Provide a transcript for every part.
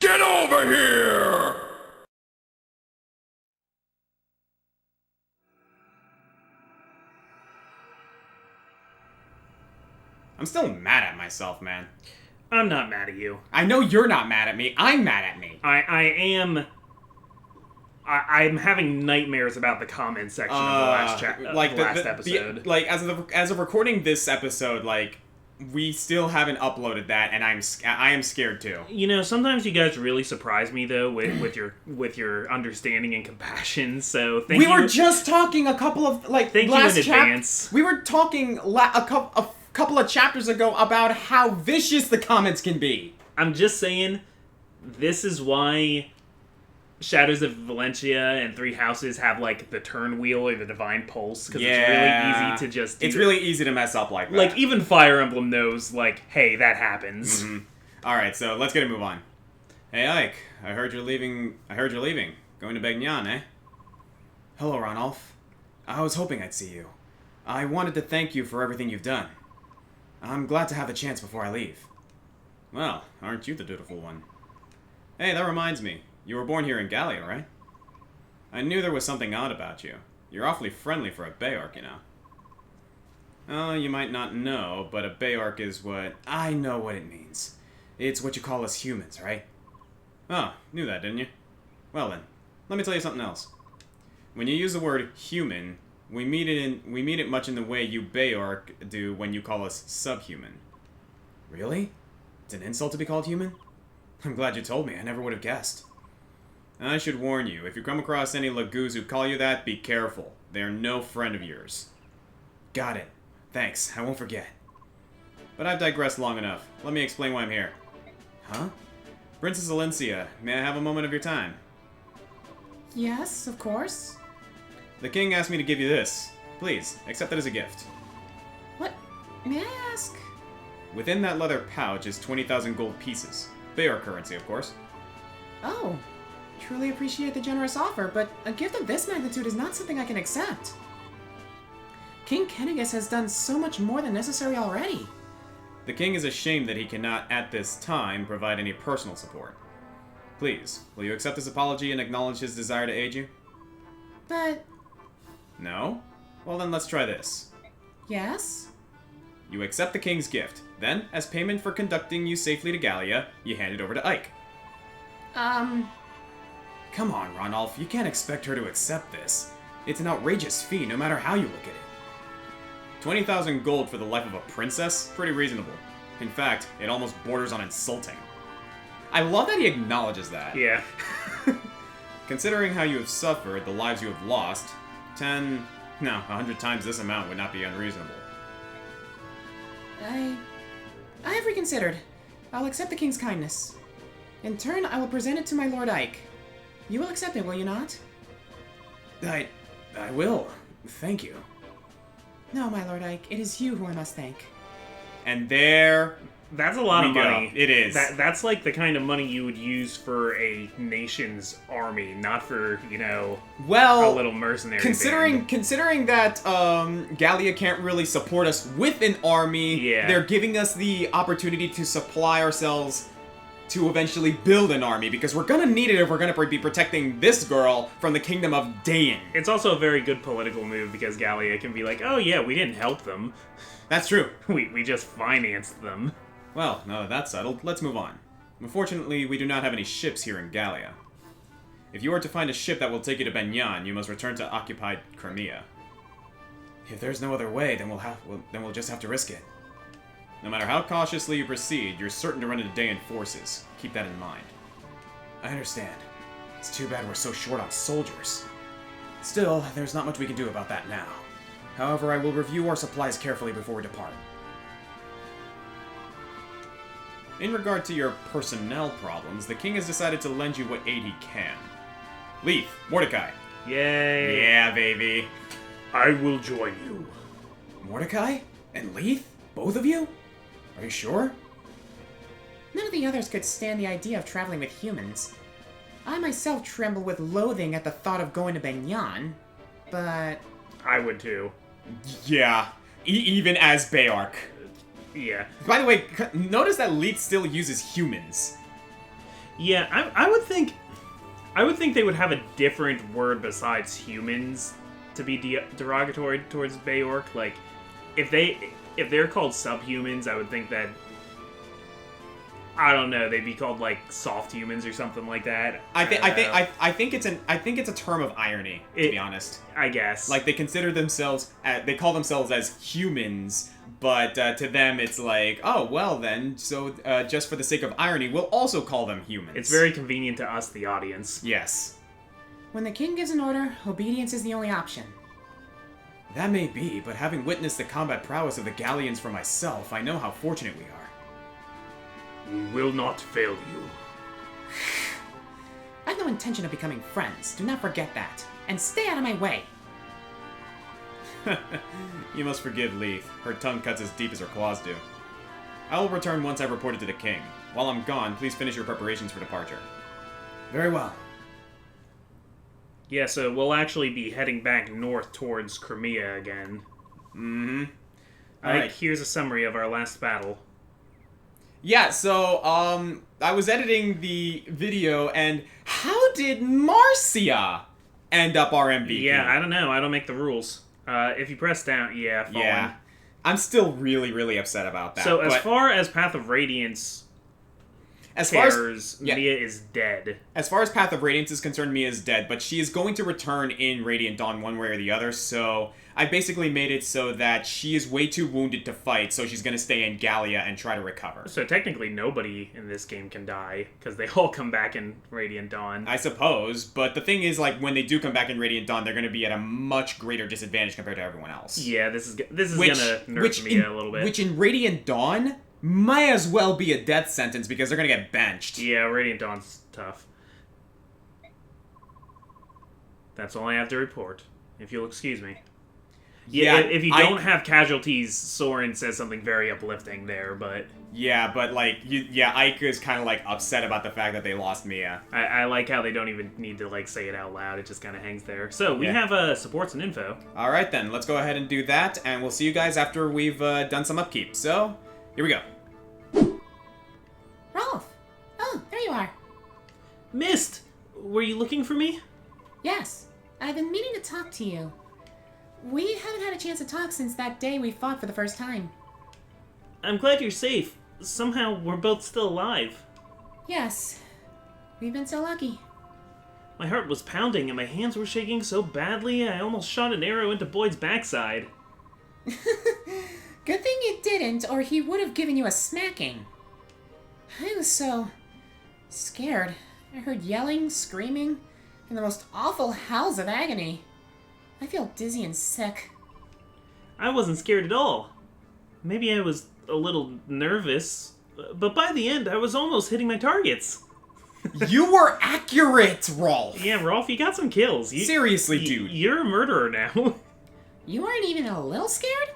Get over here! I'm still mad at myself, man. I'm not mad at you. I know you're not mad at me. I'm mad at me. I'm having nightmares about the comment section of the last episode. As of recording this episode, we still haven't uploaded that, and I am scared too. You know, sometimes you guys really surprise me though with your understanding and compassion. So thank you. We were just talking a couple of thank you in advance. We were talking a couple of chapters ago about how vicious the comments can be. I'm just saying, this is why Shadows of Valencia and Three Houses have the turn wheel or the divine pulse, because it's really easy to just it's really easy to mess up like that. Like even Fire Emblem knows hey, that happens. Mm-hmm. All right, so let's get a move on. Hey Ike, I heard you're leaving. Going to Begnan, eh? Hello, Ranulf. I was hoping I'd see you. I wanted to thank you for everything you've done. I'm glad to have the chance before I leave. Well, aren't you the dutiful one? Hey, that reminds me. You were born here in Gallia, right? I knew there was something odd about you. You're awfully friendly for a Bayarch, you know. Oh, you might not know, but a Bayarch is what... I know what it means. It's what you call us humans, right? Oh, knew that, didn't you? Well then, let me tell you something else. When you use the word human, we mean it much in the way you Bayarch do when you call us subhuman. Really? It's an insult to be called human? I'm glad you told me. I never would have guessed. I should warn you, if you come across any Lagoos who call you that, be careful. They are no friend of yours. Got it. Thanks. I won't forget. But I've digressed long enough. Let me explain why I'm here. Huh? Princess Alencia, may I have a moment of your time? Yes, of course. The king asked me to give you this. Please, accept it as a gift. What? May I ask? Within that leather pouch is 20,000 gold pieces. Bayar currency, of course. Oh. Truly appreciate the generous offer, but a gift of this magnitude is not something I can accept. King Kennegus has done so much more than necessary already. The king is ashamed that he cannot, at this time, provide any personal support. Please, will you accept his apology and acknowledge his desire to aid you? But... No? Well then let's try this. Yes? You accept the king's gift. Then, as payment for conducting you safely to Gallia, you hand it over to Ike. Come on, Ranulf, you can't expect her to accept this. It's an outrageous fee, no matter how you look at it. 20,000 gold for the life of a princess? Pretty reasonable. In fact, it almost borders on insulting. I love that he acknowledges that. Yeah. Considering how you have suffered, the lives you have lost, 100 times this amount would not be unreasonable. I have reconsidered. I'll accept the king's kindness. In turn, I will present it to my Lord Ike. You will accept it, will you not? I will. Thank you. No, my Lord Ike, it is you who I must thank. And there... That's a lot of money. It is. That's the kind of money you would use for a nation's army, not for, a little mercenary band. Considering that Gallia can't really support us with an army, they're giving us the opportunity to supply ourselves to eventually build an army, because we're gonna need it if we're gonna be protecting this girl from the kingdom of Dayan. It's also a very good political move, because Gallia can be like, oh yeah, we didn't help them. That's true. We just financed them. Well, now that that's settled, let's move on. Unfortunately, we do not have any ships here in Gallia. If you are to find a ship that will take you to Begnan, you must return to occupied Crimea. If there's no other way, then we'll just have to risk it. No matter how cautiously you proceed, you're certain to run into Dayan forces. Keep that in mind. I understand. It's too bad we're so short on soldiers. Still, there's not much we can do about that now. However, I will review our supplies carefully before we depart. In regard to your personnel problems, the king has decided to lend you what aid he can. Leaf, Mordecai. Yay. Yeah, baby. I will join you. Mordecai? And Leaf? Both of you? Are you sure? None of the others could stand the idea of traveling with humans. I myself tremble with loathing at the thought of going to Begnan, but... I would too. Yeah, even as Bayarch. Yeah. By the way, notice that Leaf still uses humans. Yeah, I would think they would have a different word besides humans to be derogatory towards Bayork. Like, if they're called subhumans, I would think that, I don't know, they'd be called like soft humans or something like that. I think it's a term of irony, to be honest. I guess. Like, they consider themselves, they call themselves as humans, but to them it's like, oh, well then, so just for the sake of irony, we'll also call them humans. It's very convenient to us, the audience. Yes. When the king gives an order, obedience is the only option. That may be, but having witnessed the combat prowess of the Galleons for myself, I know how fortunate we are. We will not fail you. I've no intention of becoming friends. Do not forget that. And stay out of my way. You must forgive Leaf. Her tongue cuts as deep as her claws do. I will return once I've reported to the king. While I'm gone, please finish your preparations for departure. Very well. Yeah, so we'll actually be heading back north towards Crimea again. Mm-hmm. Alright, here's a summary of our last battle. Yeah, so, I was editing the video, and how did Marcia end up our MVP? Yeah, I don't know. I don't make the rules. If you press down, yeah, fallen. Yeah. I'm still really, really upset about that. So, as far as Path of Radiance Mia is dead. As far as Path of Radiance is concerned, Mia is dead, but she is going to return in Radiant Dawn one way or the other, so I basically made it so that she is way too wounded to fight, so she's going to stay in Gallia and try to recover. So technically nobody in this game can die, because they all come back in Radiant Dawn. I suppose, but the thing is, like, when they do come back in Radiant Dawn, they're going to be at a much greater disadvantage compared to everyone else. Yeah, this is gonna nerf Mia a little bit. Which in Radiant Dawn might as well be a death sentence because they're going to get benched. Yeah, Radiant Dawn's tough. That's all I have to report, if you'll excuse me. Yeah, if you don't have casualties, Soren says something very uplifting there, but... Yeah, but, like, Ike is kind of, like, upset about the fact that they lost Mia. I like how they don't even need to, like, say it out loud. It just kind of hangs there. So, we have supports and info. Alright then, let's go ahead and do that, and we'll see you guys after we've done some upkeep. So, here we go. Rolf! Oh, there you are. Mist! Were you looking for me? Yes. I've been meaning to talk to you. We haven't had a chance to talk since that day we fought for the first time. I'm glad you're safe. Somehow, we're both still alive. Yes. We've been so lucky. My heart was pounding and my hands were shaking so badly I almost shot an arrow into Boyd's backside. Good thing you didn't, or he would have given you a smacking. I was so scared. I heard yelling, screaming, and the most awful howls of agony. I feel dizzy and sick. I wasn't scared at all. Maybe I was a little nervous, but by the end I was almost hitting my targets. You were accurate, Rolf! Yeah, Rolf, you got some kills. Seriously, dude. You're a murderer now. You weren't even a little scared?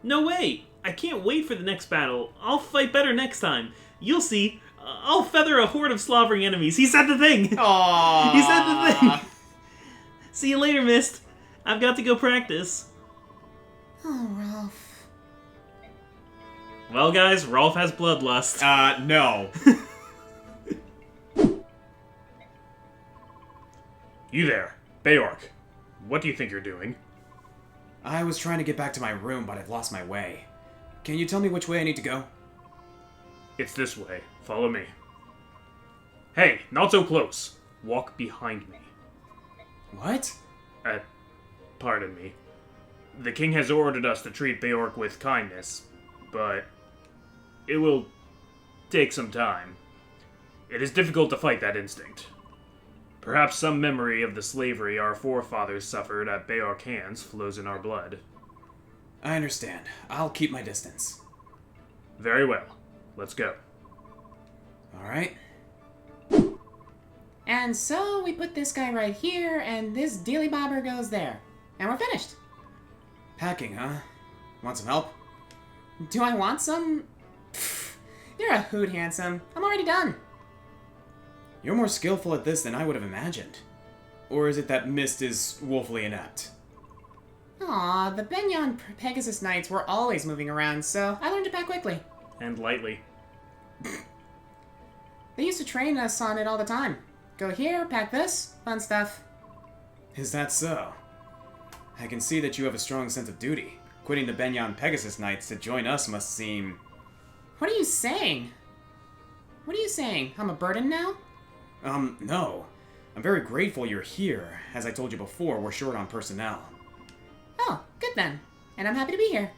No way! I can't wait for the next battle. I'll fight better next time. You'll see. I'll feather a horde of slobbering enemies. He said the thing! Aww. He said the thing! See you later, Mist. I've got to go practice. Oh, Rolf. Well, guys, Rolf has bloodlust. No. You there, Bayork. What do you think you're doing? I was trying to get back to my room, but I've lost my way. Can you tell me which way I need to go? It's this way. Follow me. Hey, not so close. Walk behind me. What? Pardon me. The king has ordered us to treat Bayork with kindness, but it will take some time. It is difficult to fight that instinct. Perhaps some memory of the slavery our forefathers suffered at Bayork hands flows in our blood. I understand. I'll keep my distance. Very well. Let's go. Alright. And so we put this guy right here, and this dealy bobber goes there. And we're finished. Packing, huh? Want some help? Do I want some? Pfft, you're a hoot, handsome. I'm already done. You're more skillful at this than I would have imagined. Or is it that Mist is woefully inept? Aw, the Benyon Pegasus Knights were always moving around, so I learned to pack quickly. And lightly. They used to train us on it all the time. Go here, pack this, fun stuff. Is that so? I can see that you have a strong sense of duty. Quitting the Benyon Pegasus Knights to join us must seem... What are you saying? What are you saying? I'm a burden now? No. I'm very grateful you're here. As I told you before, we're short on personnel. Oh, good then. And I'm happy to be here.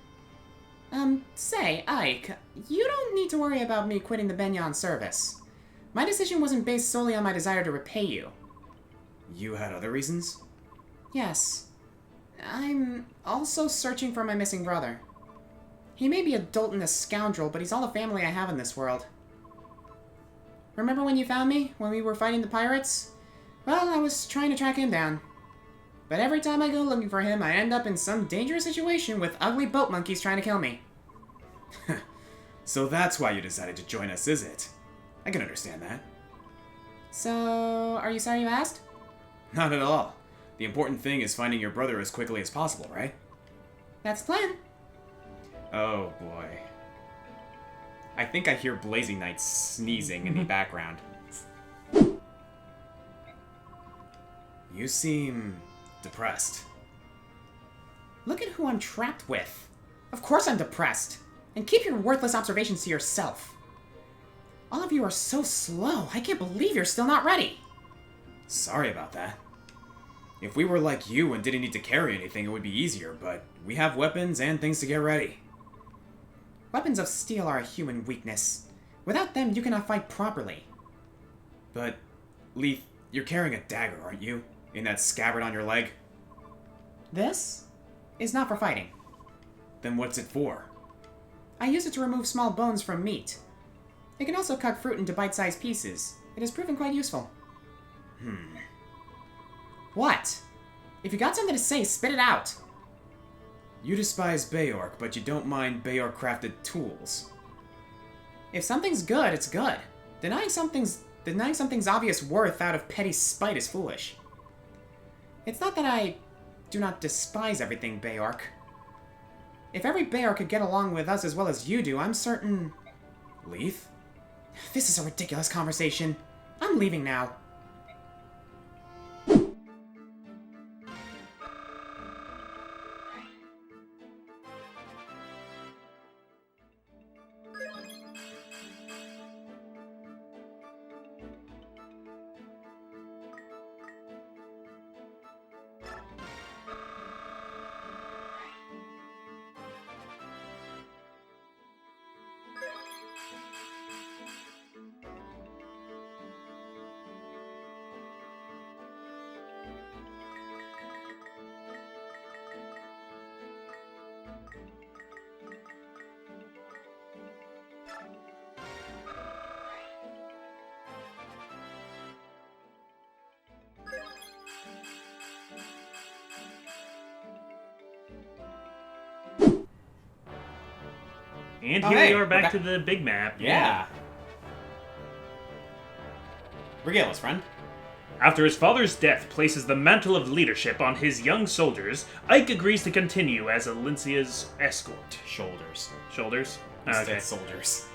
Say, Ike, you don't need to worry about me quitting the Benyon service. My decision wasn't based solely on my desire to repay you. You had other reasons? Yes. I'm also searching for my missing brother. He may be a dolt and a scoundrel, but he's all the family I have in this world. Remember when you found me, when we were fighting the pirates? Well, I was trying to track him down. But every time I go looking for him, I end up in some dangerous situation with ugly boat monkeys trying to kill me. So that's why you decided to join us, is it? I can understand that. So, are you sorry you asked? Not at all. The important thing is finding your brother as quickly as possible, right? That's the plan. Oh, boy. I think I hear Blazing Knight sneezing in the background. You seem... depressed. Look at who I'm trapped with. Of course I'm depressed. And keep your worthless observations to yourself. All of you are so slow. I can't believe you're still not ready. Sorry about that. If we were like you and didn't need to carry anything, it would be easier, but we have weapons and things to get ready. Weapons of steel are a human weakness. Without them, you cannot fight properly. But, Leith, you're carrying a dagger, aren't you? In that scabbard on your leg? This is not for fighting. Then what's it for? I use it to remove small bones from meat. It can also cut fruit into bite-sized pieces. It has proven quite useful. What? If you got something to say, spit it out. You despise Beork, but you don't mind Beork-crafted tools. If something's good, it's good. Denying something's obvious worth out of petty spite is foolish. It's not that I do not despise everything Beork. If every Beork could get along with us as well as you do, I'm certain... Leith? This is a ridiculous conversation. I'm leaving now. And Oh, here hey, we are we're back back- to the big map. Yeah. Regale us, friend. After his father's death places the mantle of leadership on his young soldiers, Ike agrees to continue as Alincia's escort. Shoulders. Shoulders? Instead, Okay. soldiers.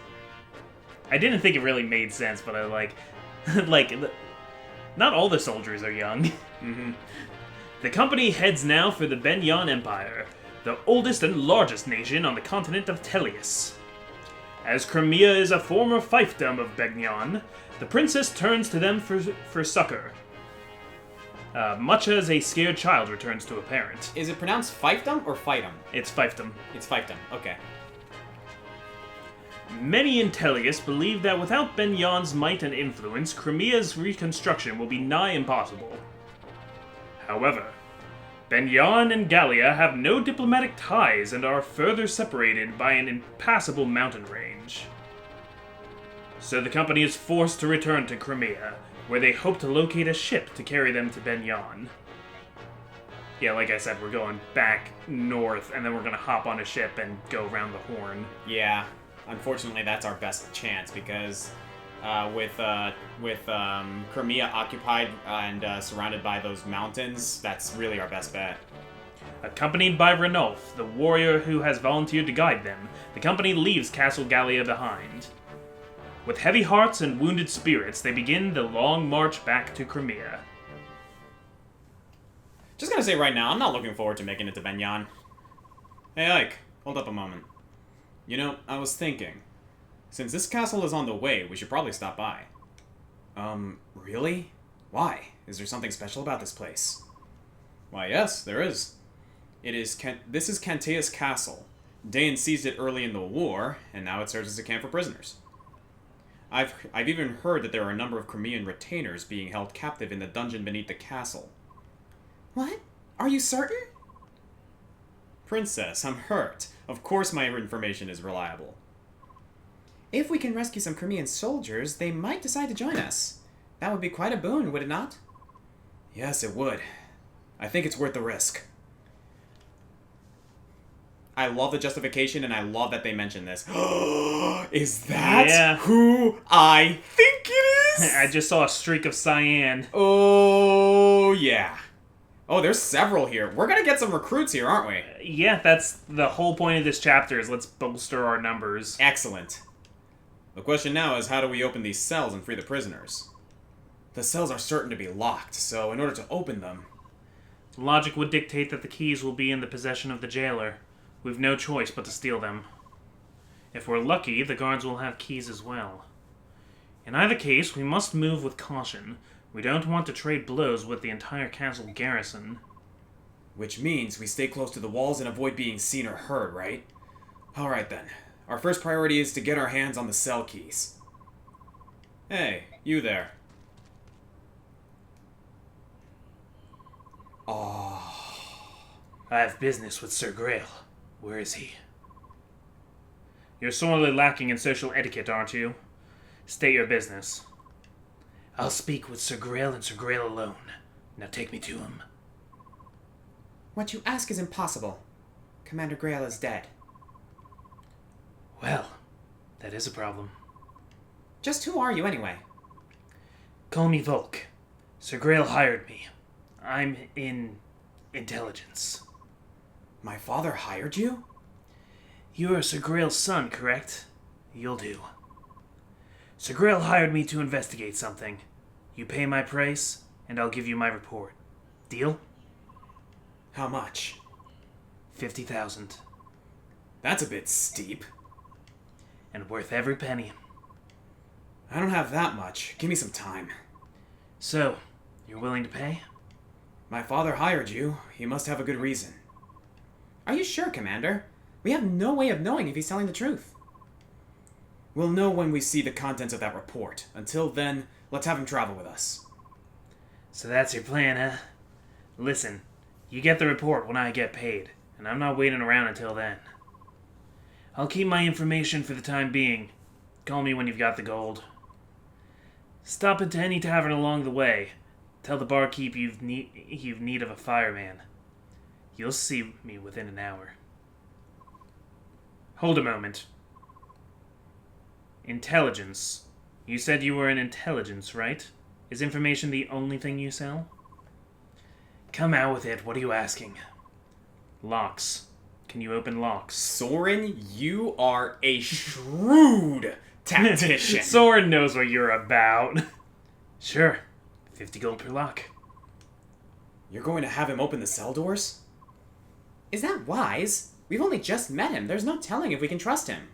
I didn't think it really made sense, but I like... not all the soldiers are young. Mm-hmm. The company heads now for the Benyon Empire, the oldest and largest nation on the continent of Tellius. As Crimea is a former fiefdom of Benyon, the princess turns to them for succor. Much as a scared child returns to a parent. Is it pronounced fiefdom or fightum? It's fiefdom. It's fiefdom, okay. Many in Tellius believe that without Benyon's might and influence, Crimea's reconstruction will be nigh impossible. However, Benyon and Gallia have no diplomatic ties and are further separated by an impassable mountain range. So the company is forced to return to Crimea, where they hope to locate a ship to carry them to Benyon. Yeah, like I said, we're going back north, and then we're gonna hop on a ship and go around the Horn. Yeah, unfortunately that's our best chance because with Crimea occupied and surrounded by those mountains, that's really our best bet. Accompanied by Ranulf, the warrior who has volunteered to guide them, the company leaves Castle Gallia behind. With heavy hearts and wounded spirits, they begin the long march back to Crimea. Just gonna say right now, I'm not looking forward to making it to Benyan. Hey Ike, hold up a moment. You know, I was thinking, since this castle is on the way, we should probably stop by. Really? Why? Is there something special about this place? Why, yes, there is. This is Kantea's castle. Dain seized it early in the war, and now it serves as a camp for prisoners. I've even heard that there are a number of Crimean retainers being held captive in the dungeon beneath the castle. What? Are you certain? Princess, I'm hurt. Of course my information is reliable. If we can rescue some Crimean soldiers, they might decide to join us. That would be quite a boon, would it not? Yes, it would. I think it's worth the risk. I love the justification, and I love that they mention this. Is that who I think it is? I just saw a streak of cyan. Oh, yeah. Oh, there's several here. We're gonna get some recruits here, aren't we? Yeah, that's the whole point of this chapter, is let's bolster our numbers. Excellent. The question now is, how do we open these cells and free the prisoners? The cells are certain to be locked, so in order to open them... Logic would dictate that the keys will be in the possession of the jailer. We've no choice but to steal them. If we're lucky, the guards will have keys as well. In either case, we must move with caution. We don't want to trade blows with the entire castle garrison. Which means we stay close to the walls and avoid being seen or heard, right? Alright then. Our first priority is to get our hands on the cell keys. Hey, you there. I have business with Sir Grail. Where is he? You're sorely lacking in social etiquette, aren't you? State your business. I'll speak with Sir Grail and Sir Grail alone. Now take me to him. What you ask is impossible. Commander Grail is dead. Well, that is a problem. Just who are you, anyway? Call me Volk. Sir Grail hired me. I'm in intelligence. My father hired you? You're Sir Grail's son, correct? You'll do. Sir Grail hired me to investigate something. You pay my price, and I'll give you my report. Deal? How much? 50,000. That's a bit steep. And worth every penny. I don't have that much. Give me some time. So, you're willing to pay? My father hired you. He must have a good reason. Are you sure, Commander? We have no way of knowing if he's telling the truth. We'll know when we see the contents of that report. Until then, let's have him travel with us. So that's your plan, huh? Listen, you get the report when I get paid, and I'm not waiting around until then. I'll keep my information for the time being. Call me when you've got the gold. Stop into any tavern along the way. Tell the barkeep you've need of a fireman. You'll see me within an hour. Hold a moment. Intelligence. You said you were in intelligence, right? Is information the only thing you sell? Come out with it. What are you asking? Locks. Can you open locks? Soren, you are a shrewd tactician. Soren knows what you're about. Sure. 50 gold per lock. You're going to have him open the cell doors? Is that wise? We've only just met him. There's no telling if we can trust him.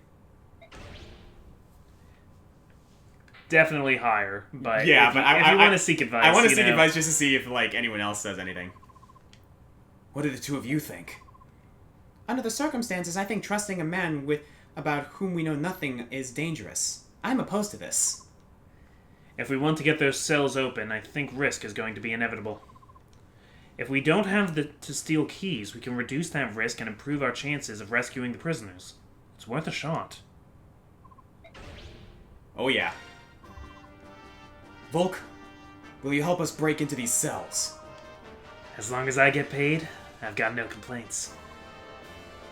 Definitely higher, but yeah, if but if you want to seek advice, I want to seek advice just to see if anyone else says anything. What do the two of you think? Under the circumstances, I think trusting a man about whom we know nothing is dangerous. I'm opposed to this. If we want to get those cells open, I think risk is going to be inevitable. If we don't have to steal keys, we can reduce that risk and improve our chances of rescuing the prisoners. It's worth a shot. Oh yeah. Volk, will you help us break into these cells? As long as I get paid, I've got no complaints.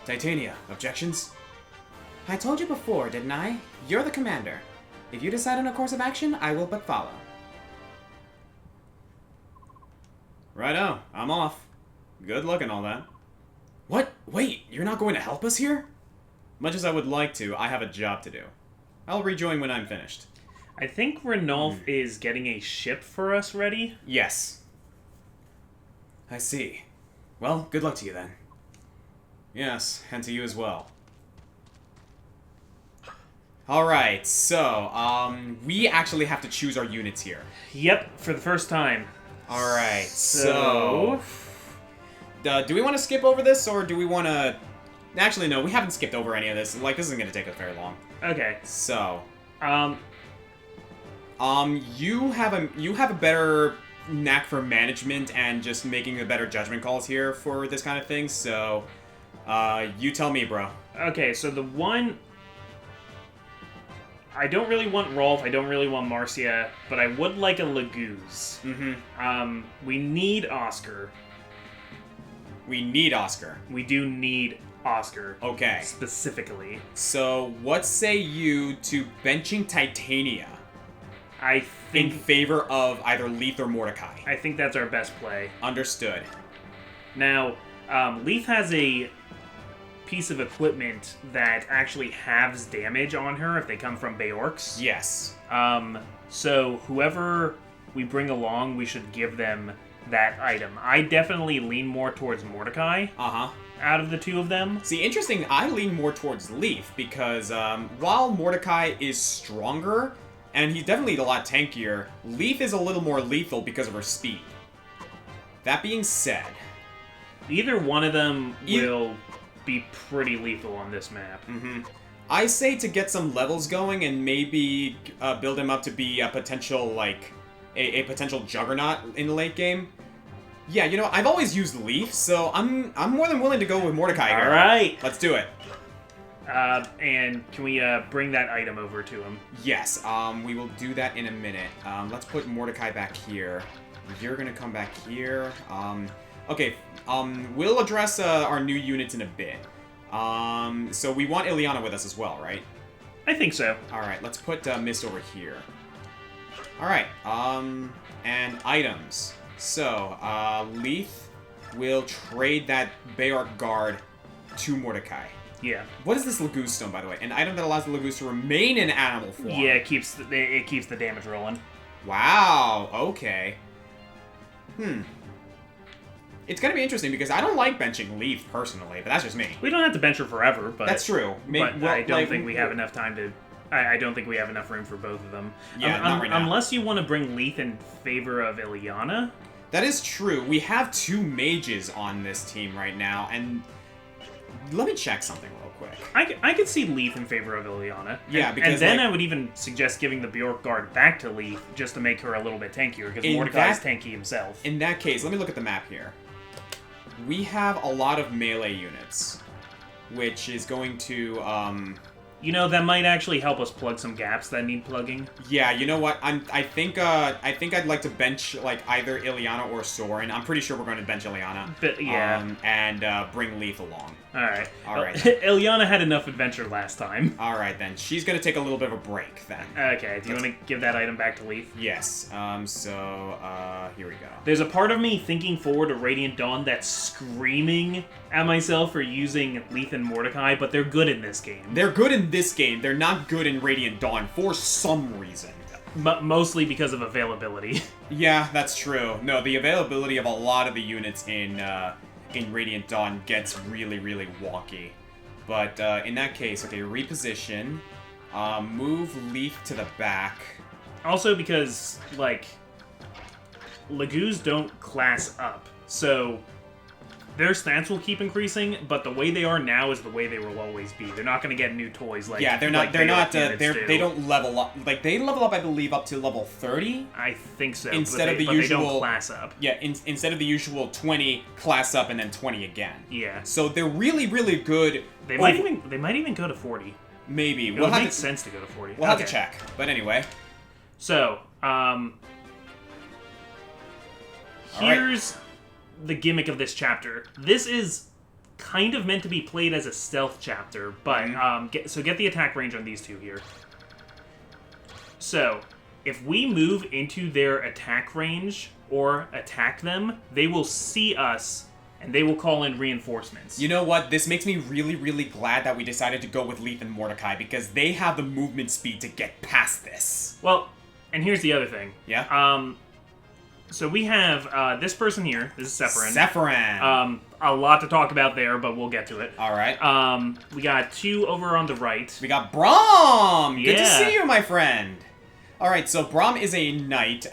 Titania, objections? I told you before, didn't I? You're the commander. If you decide on a course of action, I will but follow. Righto, I'm off. Good luck and all that. What? Wait, you're not going to help us here? Much as I would like to, I have a job to do. I'll rejoin when I'm finished. I think Ranulf is getting a ship for us ready. Yes. I see. Well, good luck to you then. Yes, and to you as well. Alright, so, we actually have to choose our units here. Yep, for the first time. Alright, so... do we want to skip over this, or do we want to... Actually, no, we haven't skipped over any of this. Like, this isn't going to take us very long. Okay. So... you have a better knack for management and just making the better judgment calls here for this kind of thing, so... you tell me, bro. Okay, so the one... I don't really want Rolf, I don't really want Marcia, but I would like a Laguz. Mm-hmm. We need Oscar. We need Oscar. We do need Oscar. Okay. Specifically. So, what say you to benching Titania I in think favor of either Leith or Mordecai? I think that's our best play. Understood. Now, Leith has a piece of equipment that actually halves damage on her if they come from Beorks. Yes. So whoever we bring along, we should give them that item. I definitely lean more towards Mordecai. Uh-huh. Out of the two of them. See, interesting, I lean more towards Leith, because while Mordecai is stronger, and he's definitely a lot tankier, Leith is a little more lethal because of her speed. That being said... Either one of them will be pretty lethal on this map. Mm-hmm. I say to get some levels going and maybe build him up to be a potential, like, a potential juggernaut in the late game. Yeah, you know, I've always used Leith, so I'm more than willing to go with Mordecai here. Alright! Let's do it. And can we bring that item over to him? Yes, we will do that in a minute. Let's put Mordecai back here. You're gonna come back here. Okay, we'll address our new units in a bit. So we want Ileana with us as well, right? I think so. Alright, let's put Mist over here. Alright, and items. So, Leith will trade that Beork guard to Mordecai. Yeah. What is this Laguz stone, by the way? An item that allows the Laguz to remain in animal form. Yeah, it keeps the damage rolling. Wow, okay. It's gonna be interesting because I don't like benching Leith personally, but that's just me. We don't have to bench her forever, but That's true. I don't think we have enough time to. I don't think we have enough room for both of them. Yeah, not right now. Unless you want to bring Leith in favor of Ileana. That is true. We have two mages on this team right now, and let me check something real quick. I could see Leith in favor of Ileana. Yeah, because and then like, I would even suggest giving the Bjork guard back to Leith just to make her a little bit tankier because In Mordecai's that- tanky himself. in that case, let me look at the map here. We have a lot of melee units, which is going to You know, that might actually help us plug some gaps that need plugging. yeah, you know what? I think I'd like to bench like either Ileana or Soren. I'm pretty sure we're going to bench Ileana. But yeah. And bring Leith along. Alright. Alright. Ileana had enough adventure last time. Alright then. She's gonna take a little bit of a break then. Okay, do you want to give that item back to Leith? Yes. Here we go. There's a part of me thinking forward to Radiant Dawn that's screaming at myself for using Leith and Mordecai, but they're good in this game. They're good in this game. They're not good in Radiant Dawn for some reason. Mostly because of availability. Yeah, that's true. No, the availability of a lot of the units in Radiant Dawn gets really, really wonky. But in that case, okay, reposition, move Leaf to the back. Also because, like, Laguz don't class up, so their stats will keep increasing, but the way they are now is the way they will always be. They're not going to get new toys like Yeah, they don't level up. Like, they level up, I believe, up to level 30. I think so. Instead of the but usual they don't class up. Yeah, instead of the usual 20 class up and then 20 again. Yeah. So they're really, really good. They might even go to 40. Maybe. It would make sense to go to 40. We'll have to check. But anyway. So, here's the gimmick of this chapter. This is kind of meant to be played as a stealth chapter, but get the attack range on these two here. So, if we move into their attack range or attack them, they will see us and they will call in reinforcements. You know what? This makes me really, really glad that we decided to go with Leaf and Mordecai, because they have the movement speed to get past this. Well, and here's the other thing. Yeah? So we have this person here. This is Sephirin. Sephirin! A lot to talk about there, but we'll get to it. Alright. We got 2 over on the right. We got Braum! Good to Yeah. see you, my friend! Alright, so Braum is a knight,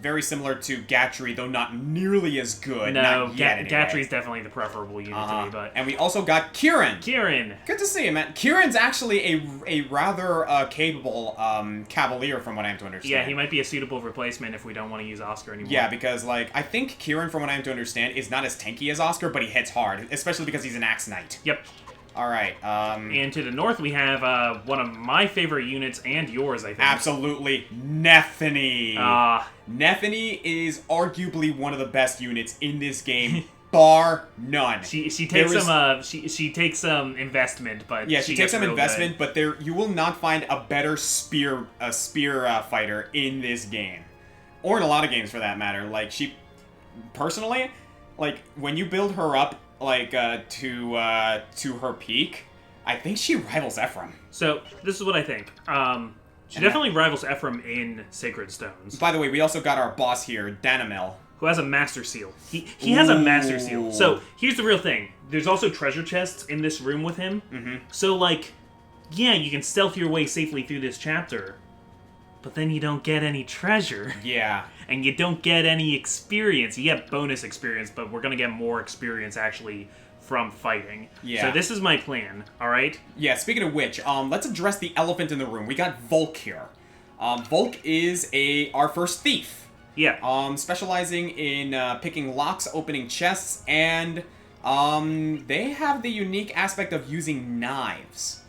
very similar to Gatry, though not nearly as good. No, not yet, anyway. Gatry's definitely the preferable unit to me, but... And we also got Kieran! Kieran! Good to see you, man. Kieran's actually a rather capable cavalier, from what I am to understand. Yeah, he might be a suitable replacement if we don't want to use Oscar anymore. Yeah, because, like, I think Kieran, from what I am to understand, is not as tanky as Oscar, but he hits hard, especially because he's an axe knight. Yep. Alright, And to the north, we have one of my favorite units, and yours, I think. Absolutely, Nethany! Nethany is arguably one of the best units in this game, bar none. She takes some investment, but yeah, she takes some investment, good. but you will not find a better spear fighter in this game, or in a lot of games for that matter. Like personally, like when you build her up like to her peak, I think she rivals Ephraim. So this is what I think. She definitely rivals Ephraim in Sacred Stones. By the way, we also got our boss here, Danamel, who has a Master Seal. He has a Master Seal. So here's the real thing. There's also treasure chests in this room with him. Mm-hmm. So like, yeah, you can stealth your way safely through this chapter, but then you don't get any treasure. Yeah. And you don't get any experience. You get bonus experience, but we're going to get more experience actually from fighting. Yeah. So this is my plan, alright? Yeah, speaking of which, let's address the elephant in the room. We got Volk here. Volk is our first thief. Yeah. Specializing in picking locks, opening chests, and they have the unique aspect of using knives.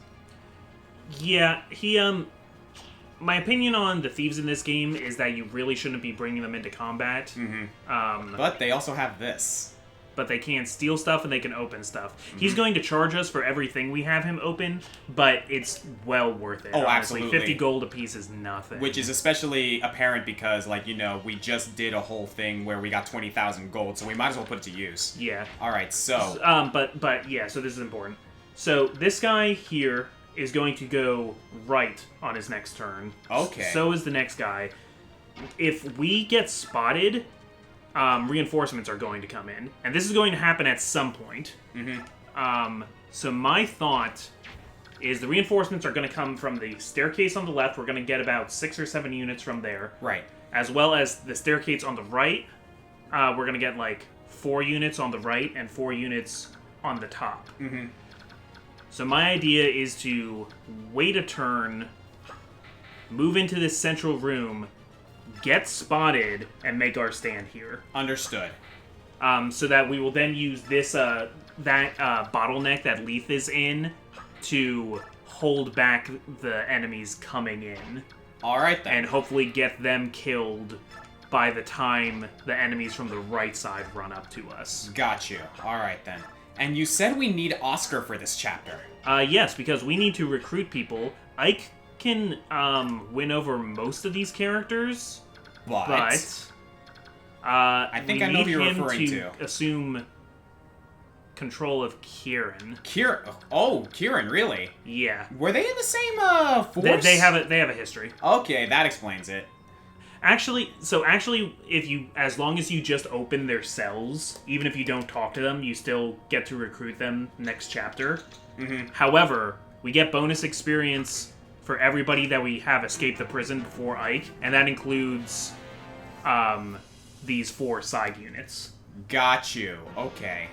Yeah, my opinion on the thieves in this game is that you really shouldn't be bringing them into combat. Mm-hmm. But they also have this. But they can steal stuff and they can open stuff. Mm-hmm. He's going to charge us for everything we have him open, but it's well worth it. Oh, honestly. absolutely. 50 gold a piece is nothing. Which is especially apparent because, like, we just did a whole thing where we got 20,000 gold, so we might as well put it to use. Yeah. Alright, so... But yeah, so this is important. So this guy here is going to go right on his next turn. Okay. So is the next guy. If we get spotted... reinforcements are going to come in. And this is going to happen at some point. Mm-hmm. So my thought is the reinforcements are going to come from the staircase on the left. We're going to get about 6 or 7 units from there. Right. As well as the staircase on the right. We're going to get like 4 units on the right and 4 units on the top. Mm-hmm. So my idea is to wait a turn, move into this central room, get spotted, and make our stand here. Understood. So that we will then use this bottleneck that Leaf is in to hold back the enemies coming in. Alright then. And hopefully get them killed by the time the enemies from the right side run up to us. Got you. Alright then. And you said we need Oscar for this chapter. Yes, because we need to recruit people. Ike can win over most of these characters. But I think I know who you're referring to. Assume control of Kieran. Kieran, really? Yeah. Were they in the same force? They have a history. Okay, that explains it. Actually, as long as you just open their cells, even if you don't talk to them, you still get to recruit them next chapter. Mm-hmm. However, we get bonus experience for everybody that we have escaped the prison before Ike, and that includes these 4 side units. Got you. Okay.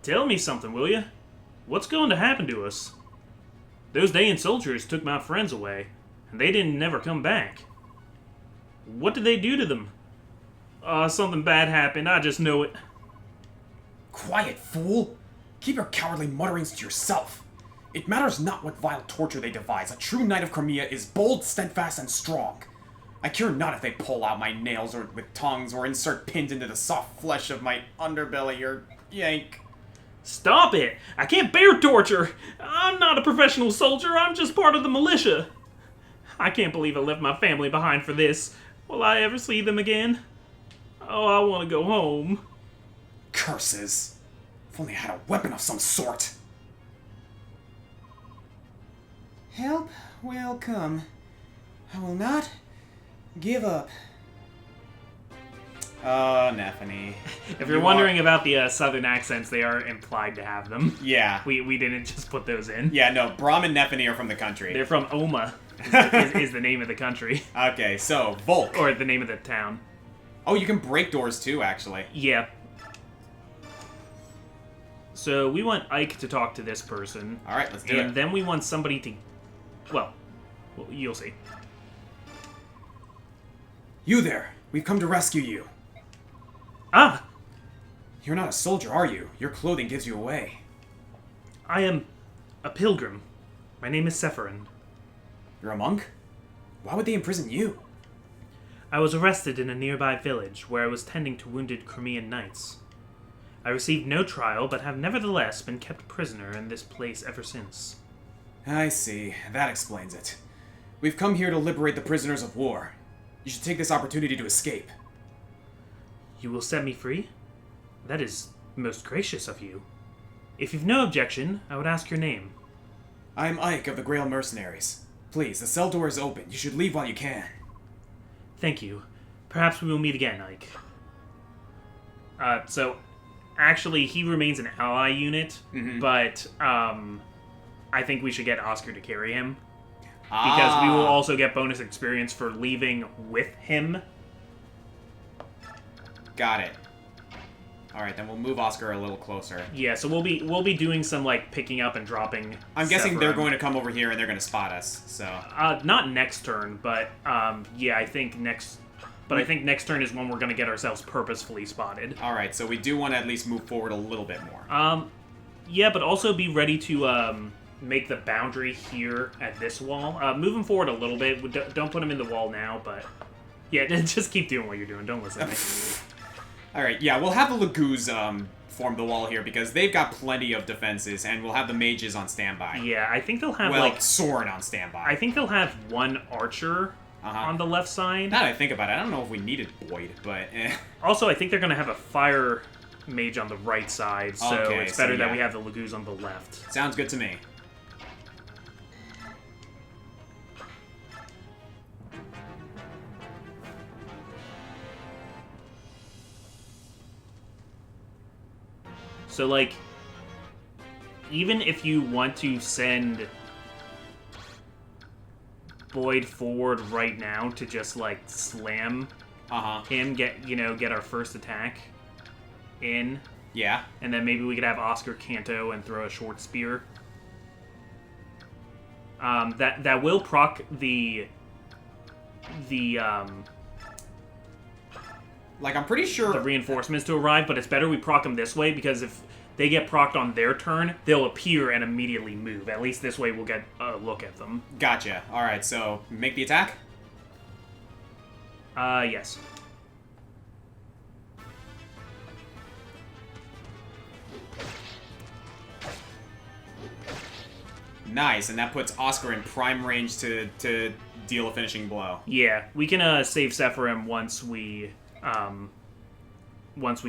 Tell me something, will you? What's going to happen to us? Those Dayan soldiers took my friends away, and they didn't never come back. What did they do to them? Something bad happened, I just know it. Quiet, fool! Keep your cowardly mutterings to yourself. It matters not what vile torture they devise. A true knight of Crimea is bold, steadfast, and strong. I care not if they pull out my nails or with tongues or insert pins into the soft flesh of my underbelly or yank. Stop it! I can't bear torture! I'm not a professional soldier, I'm just part of the militia. I can't believe I left my family behind for this. Will I ever see them again? Oh, I want to go home. Curses. If only I had a weapon of some sort. Help will come. I will not give up. Oh, Neffany. If you're wondering about the southern accents, they are implied to have them. Yeah. We didn't just put those in. Yeah, no, Brahm and Neffany are from the country. They're from Oma, is the name of the country. Okay, so, Volk. Or the name of the town. Oh, you can break doors too, actually. Yeah. So we want Ike to talk to this person. Alright, let's do And it. then we want somebody to... Well, you'll see. You there. We've come to rescue you. Ah! You're not a soldier, are you? Your clothing gives you away. I am a pilgrim. My name is Sephirin. You're a monk? Why would they imprison you? I was arrested in a nearby village where I was tending to wounded Crimean knights. I received no trial, but have nevertheless been kept prisoner in this place ever since. I see. That explains it. We've come here to liberate the prisoners of war. You should take this opportunity to escape. You will set me free? That is most gracious of you. If you've no objection, I would ask your name. I'm Ike of the Grail Mercenaries. Please, the cell door is open. You should leave while you can. Thank you. Perhaps we will meet again, Ike. So, actually, he remains an ally unit, but I think we should get Oscar to carry him. Because we will also get bonus experience for leaving with him. Got it. Alright, then we'll move Oscar a little closer. Yeah, so we'll be doing some, like, picking up and dropping. I'm guessing they're Sephiroth. going to come over here and they're going to spot us, so... Not next turn, but, yeah, I think next... But I think next turn is when we're going to get ourselves purposefully spotted. Alright, so we do want to at least move forward a little bit more. Yeah, but also be ready to, make the boundary here at this wall. Move him forward a little bit. Don't put him in the wall now, but... Yeah, just keep doing what you're doing. Don't listen to me. Alright, yeah, we'll have the Lagoos, form the wall here, because they've got plenty of defenses, and we'll have the mages on standby. Yeah, I think they'll have, Well, like... Soren on standby. I think they'll have one archer on the left side. Now that I think about it, I don't know if we needed Boyd, but Also, I think they're going to have a fire mage on the right side, so Okay, it's so better that yeah. we have the Lagoos on the left. Sounds good to me. So, like, even if you want to send Boyd forward right now to just, like, slam him, get our first attack in, Yeah. and then maybe we could have Oscar Canto and throw a short spear. That will proc the Like, I'm pretty sure... reinforcements to arrive, but it's better we proc them this way, because if they get procced on their turn, they'll appear and immediately move. At least this way we'll get a look at them. Gotcha. Alright, so make the attack? Yes. Nice, and that puts Oscar in prime range to deal a finishing blow. Yeah, we can save Sephirim once we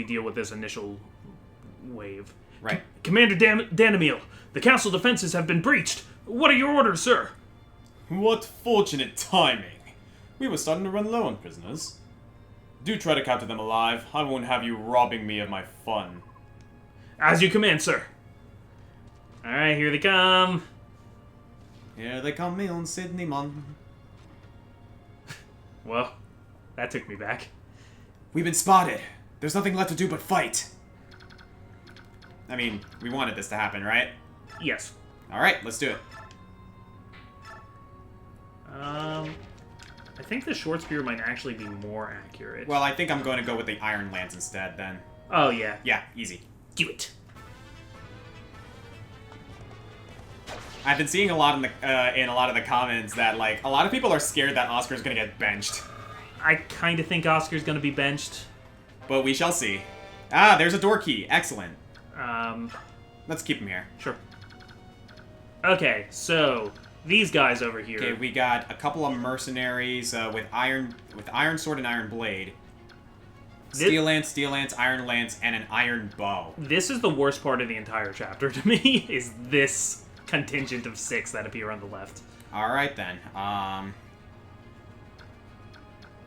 deal with this initial wave. Right. Commander Danimil, the castle defenses have been breached. What are your orders, sir? What fortunate timing. We were starting to run low on prisoners. Do try to capture them alive. I won't have you robbing me of my fun. As you command, sir. Alright, here they come. Here they come, me on Sydney Mon. Well, that took me back. We've been spotted. There's nothing left to do but fight. I mean, we wanted this to happen, right? Yes. Alright, let's do it. I think the short spear might actually be more accurate. Well, I think I'm going to go with the Iron Lance instead, then. Oh, yeah. Yeah, easy. Do it. I've been seeing a lot in a lot of the comments that, like, a lot of people are scared that Oscar's gonna get benched. I kind of think Oscar's going to be benched. But we shall see. Ah, there's a door key. Excellent. Um, Let's keep him here. sure. Okay, so these guys over here. Okay, we got a couple of mercenaries with iron sword and iron blade. Steel lance, iron lance, and an iron bow. This is the worst part of the entire chapter to me, is this contingent of 6 that appear on the left. Alright then.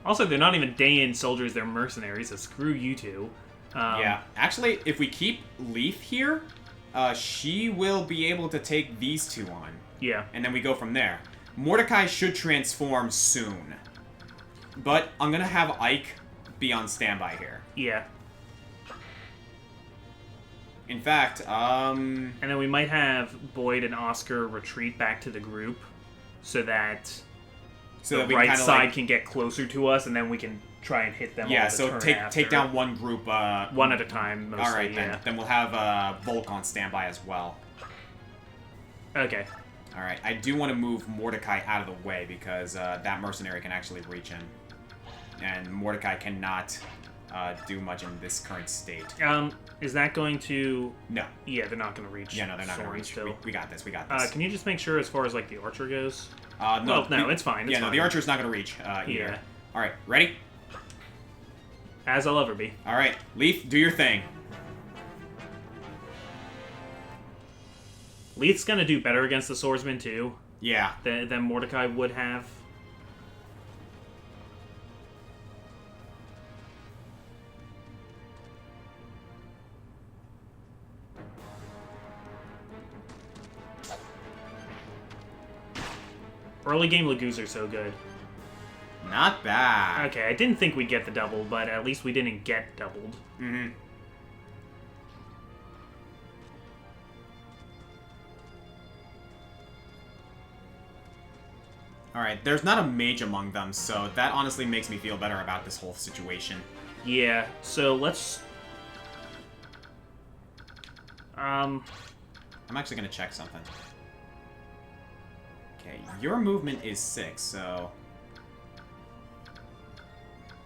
Also, they're not even Dayan soldiers, they're mercenaries, so screw you two. Yeah. Actually, if we keep Leaf here, she will be able to take these two on. Yeah. And then we go from there. Mordecai should transform soon. But I'm gonna have Ike be on standby here. Yeah. In fact, And then we might have Boyd and Oscar retreat back to the group so that the we right kinda, side like, can get closer to us, and then we can try and hit them. yeah, all the so turn take after. down one group. One at a time, mostly. Alright, yeah. then we'll have Volk on standby as well. Okay. Alright, I do want to move Mordecai out of the way because that mercenary can actually reach him. And Mordecai cannot do much in this current state. Is that going to... No. Yeah, they're not going to reach. Yeah, no, they're not going to Soren reach. still. We got this, we got this. Can you just make sure as far as, like, the archer goes? No. Well, no, it's fine. It's yeah, no, fine. the archer's not going to reach either. Yeah. Alright, ready? As I'll ever be. Alright, Leaf, do your thing. Leith's going to do better against the swordsman, too, Yeah. than Mordecai would have. Early game Lagoos are so good. Not bad. Okay, I didn't think we'd get the double, but at least we didn't get doubled. Mm-hmm. Alright, there's not a mage among them, so that honestly makes me feel better about this whole situation. Yeah, so let's... I'm actually gonna check something. Okay, your movement is 6, so...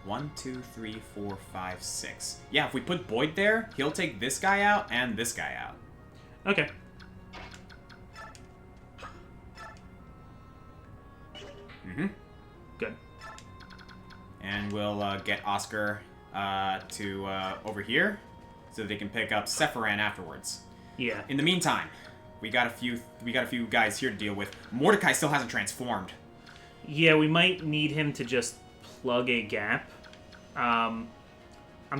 1, 2, 3, 4, 5, 6. Yeah, if we put Boyd there, he'll take this guy out and this guy out. Okay. Mm-hmm. Good. And we'll get Oscar to over here, so they can pick up Sephiran afterwards. Yeah. In the meantime, we got a few guys here to deal with. Mordecai still hasn't transformed. Yeah, we might need him to just plug a gap. I'm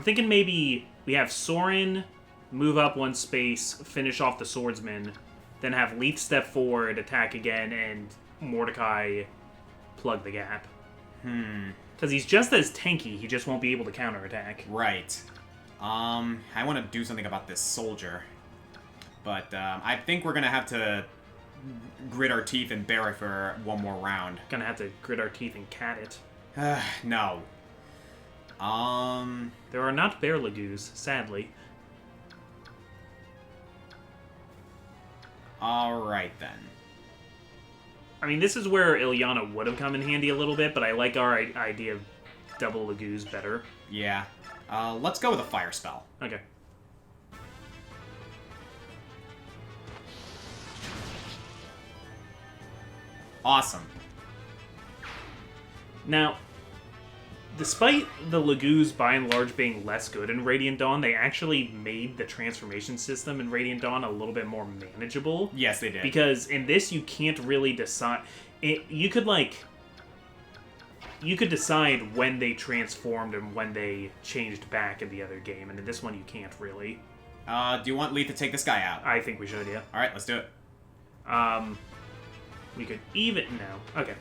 thinking maybe we have Soren move up one space, finish off the swordsman, then have Leith step forward, attack again, and Mordecai plug the gap. Because he's just as tanky, he just won't be able to counterattack. Right. I want to do something about this soldier. But I think we're going to have to grit our teeth and bear it for one more round. Gonna have to grit our teeth and cat it. No. There are not bear lagoos, sadly. Alright then. I mean, this is where Ilyana would have come in handy a little bit, but I like our idea of double lagoos better. Yeah. Let's go with a fire spell. Okay. Awesome. Now, despite the Lagoos by and large being less good in Radiant Dawn, they actually made the transformation system in Radiant Dawn a little bit more manageable. Yes, they did. Because in this, you can't really decide... You could decide when they transformed and when they changed back in the other game, and in this one you can't really. Do you want Leith to take this guy out? I think we should, yeah. Alright, let's do it. We could even... No. Okay.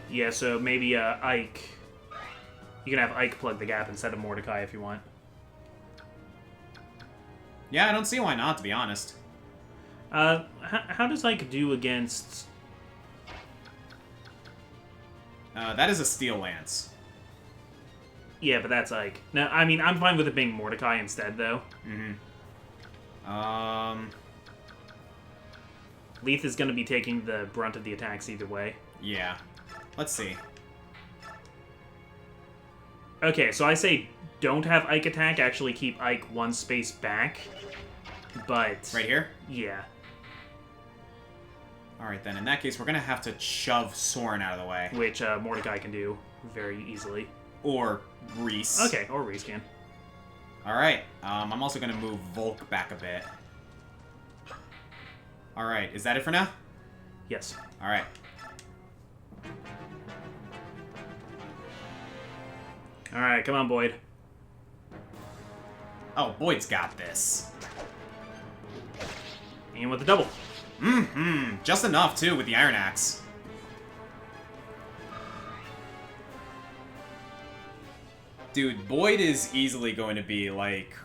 Yeah, so maybe Ike... You can have Ike plug the gap instead of Mordecai if you want. Yeah, I don't see why not, to be honest. How does Ike do against... That is a steel lance. Yeah, but that's Ike. No, I mean, I'm fine with it being Mordecai instead, though. Leith is going to be taking the brunt of the attacks either way. Yeah. Let's see. Okay, so I say don't have Ike attack, actually keep Ike one space back. But... Right here? Yeah. Alright then, in that case, we're gonna have to shove Soren out of the way. Which Mordecai can do very easily. Or Reese. Okay, or Reese can. Alright, I'm also gonna move Volk back a bit. Alright, is that it for now? Yes. Alright. Alright, come on, Boyd. Oh, Boyd's got this. And with the double. Mm-hmm. Just enough, too, with the Iron Axe. Dude, Boyd is easily going to be, like,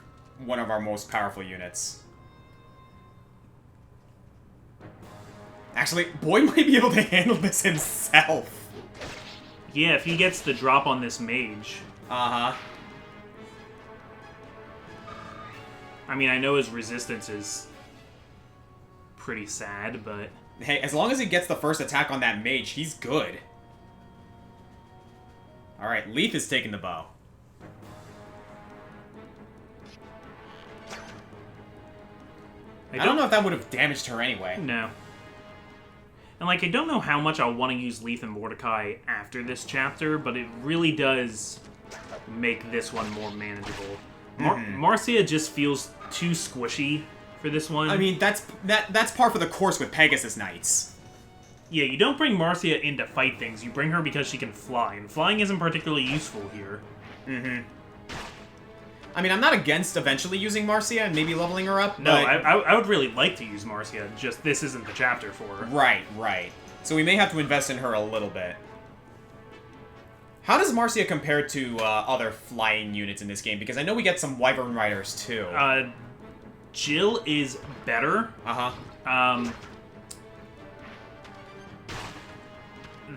one of our most powerful units. Actually, Boyd might be able to handle this himself. Yeah, if he gets the drop on this mage. Uh-huh. I mean, I know his resistance is pretty sad, but... Hey, as long as he gets the first attack on that mage, he's good. Alright, Leaf is taking the bow. I don't know if that would have damaged her anyway. No. And, like, I don't know how much I'll want to use Leaf and Mordecai after this chapter, but it really does make this one more manageable. Marcia just feels too squishy for this one. I mean, that's par for the course with Pegasus Knights. Yeah, you don't bring Marcia in to fight things. You bring her because she can fly, and flying isn't particularly useful here. Mm-hmm. I mean, I'm not against eventually using Marcia and maybe leveling her up, No, but... I would really like to use Marcia, just this isn't the chapter for her. Right, right. So we may have to invest in her a little bit. How does Marcia compare to other flying units in this game? Because I know we get some Wyvern Riders, too. Jill is better. Uh-huh.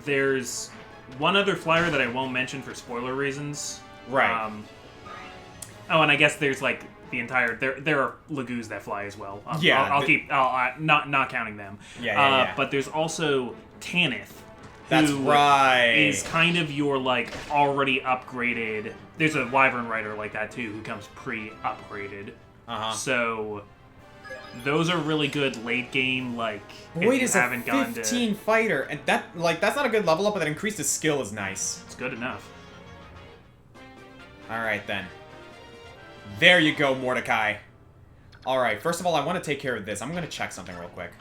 There's one other flyer that I won't mention for spoiler reasons. Right. Oh, and I guess there's like the entire there are Lagoos that fly as well. Yeah, I'll not counting them. Yeah. But there's also Tanith. That's who right. Is kind of your like already upgraded. There's a Wyvern Rider like that too who comes pre-upgraded. Uh-huh. So those are really good late game. Like Boyd if you is a haven't gone 15 fighter, and that's not a good level up, but that increased his skill is nice. it's good enough. All right then. There you go, Mordecai. All right. First of all, I want to take care of this. I'm gonna check something real quick.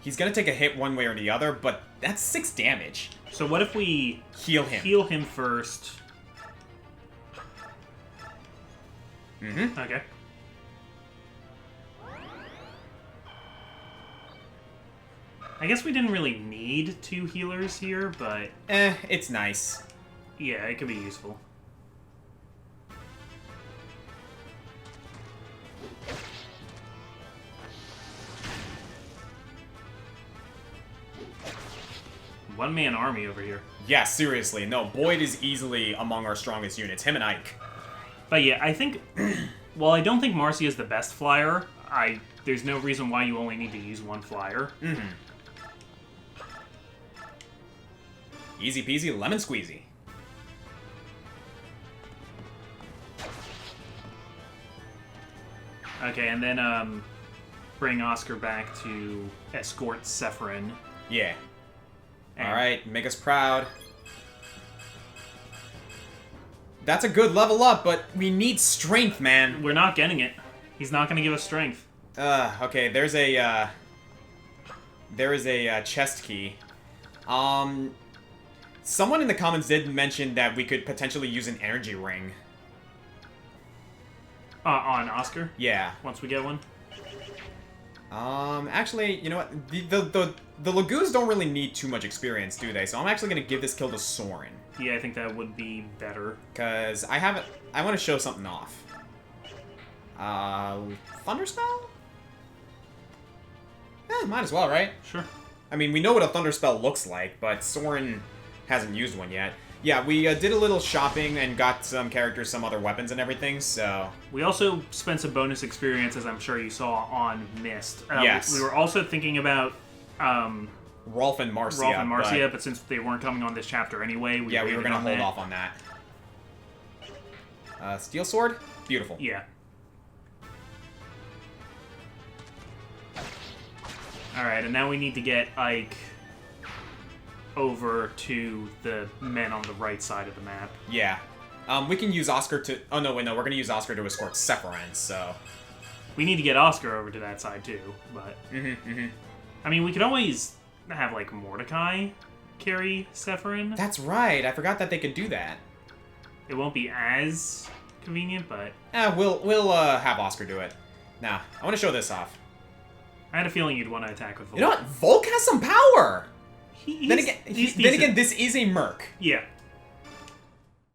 He's gonna take a hit one way or the other, but that's 6 damage. So what if we Heal him. Heal him first. Mm-hmm. Okay. I guess we didn't really need 2 healers here, but It's nice. yeah, it could be useful. One-man army over here. Yeah, seriously. No, Boyd is easily among our strongest units. Him and Ike. But yeah, I think... While I don't think Marcia is the best flyer, there's no reason why you only need to use 1 flyer. Mm-hmm. Easy peasy, lemon squeezy. Okay, and then bring Oscar back to escort Sephirin. Yeah. And Alright, make us proud. That's a good level up, but we need strength, man. we're not getting it. He's not going to give us strength. Okay, there is a chest key. Someone in the comments did mention that we could potentially use an energy ring. On Oscar? Yeah. Once we get one? Actually, you know what? The Lagoons don't really need too much experience, do they? So I'm actually gonna give this kill to Soren. Yeah, I think that would be better. Cause I want to show something off. Thunderspell? Might as well, right? Sure. I mean, we know what a Thunderspell looks like, but Soren hasn't used one yet. Yeah, we did a little shopping and got some characters, some other weapons and everything, so... We also spent some bonus experience, as I'm sure you saw, on Mist. Yes. We were also thinking about Rolf and Marcia. Rolf and Marcia, but since they weren't coming on this chapter anyway, we were gonna hold off on that. Steel sword? Beautiful. Yeah. Alright, and now we need to get Ike over to the men on the right side of the map. Yeah. We can use Oscar to... Oh, no, wait, no. We're gonna use Oscar to escort Sephiroth, so... We need to get Oscar over to that side, too, but... I mean, we could always have, like, Mordecai carry Sephiroth. That's right. I forgot that they could do that. It won't be as convenient, but... We'll have Oscar do it. Now, I want to show this off. I had a feeling you'd want to attack with Volk. You know what? Volk has some power! Then He's again, this is a merc. Yeah.